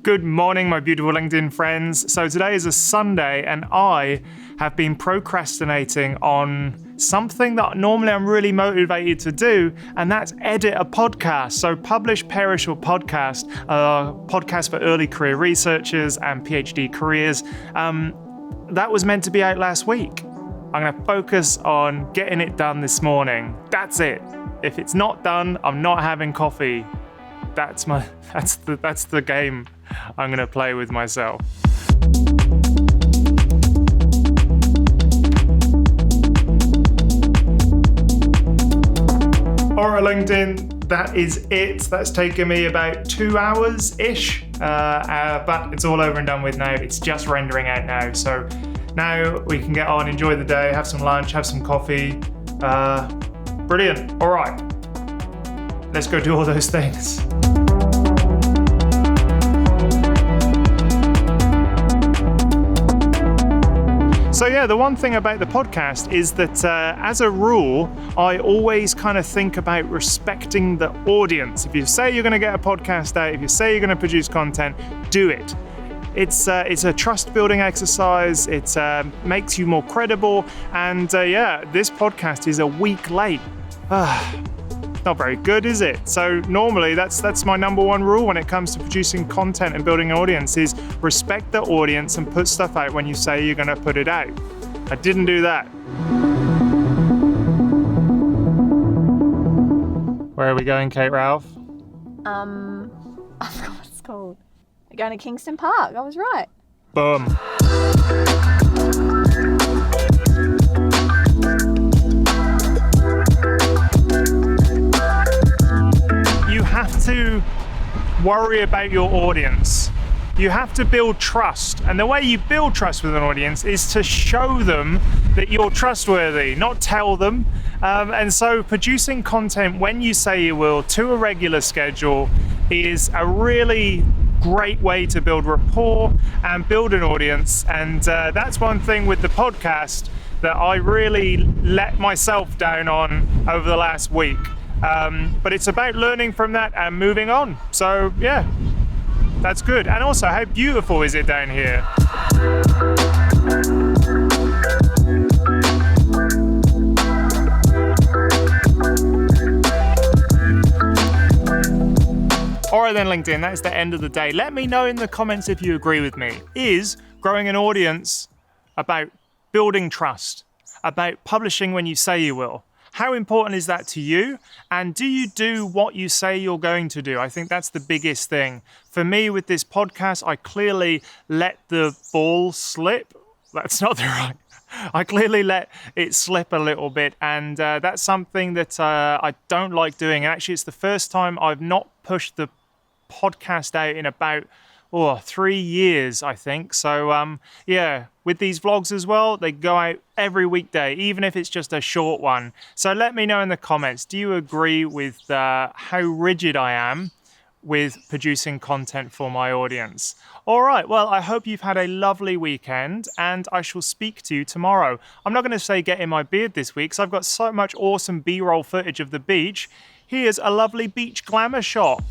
Good morning, my beautiful LinkedIn friends. So today is a Sunday and I have been procrastinating on something that normally I'm really motivated to do, and that's edit a podcast. So Publish, Perish or Podcast, a podcast for early career researchers and PhD careers. That was meant to be out last week. I'm going to focus on getting it done this morning. That's it. If it's not done, I'm not having coffee. That's the game I'm going to play with myself. All right, LinkedIn, that is it. That's taken me about 2 hours-ish, but it's all over and done with now. It's just rendering out now. So now we can get on, enjoy the day, have some lunch, have some coffee. Brilliant. All right, let's go do all those things. So yeah, the one thing about the podcast is that as a rule, I always kind of think about respecting the audience. If you say you're going to get a podcast out, if you say you're going to produce content, do it. It's a trust building exercise. It makes you more credible. And this podcast is a week late. Not very good, is it? So normally that's my number one rule when it comes to producing content and building an audience is respect the audience and put stuff out when you say you're going to put it out. I didn't do that. Where are we going, Kate Ralph? I forgot what it's called. We're going to Kingston Park. I was right. Boom. You have to worry about your audience. You have to build trust. And the way you build trust with an audience is to show them that you're trustworthy, not tell them. And so producing content when you say you will to a regular schedule is a really great way to build rapport and build an audience. And that's one thing with the podcast that I really let myself down on over the last week. But it's about learning from that and moving on. So yeah, that's good. And also, how beautiful is it down here? All right then, LinkedIn, that's the end of the day. Let me know in the comments if you agree with me. Is growing an audience about building trust, about publishing when you say you will? How important is that to you? And do you do what you say you're going to do? I think that's the biggest thing. For me, with this podcast, I clearly let the ball slip. That's not the right. I clearly let it slip a little bit. And that's something that I don't like doing. And actually, it's the first time I've not pushed the podcast out in about 3 years, I think. So with these vlogs as well, they go out every weekday, even if it's just a short one. So let me know in the comments, do you agree with how rigid I am with producing content for my audience? All right, well, I hope you've had a lovely weekend and I shall speak to you tomorrow. I'm not going to say get in my beard this week because I've got so much awesome B-roll footage of the beach. Here's a lovely beach glamour shot.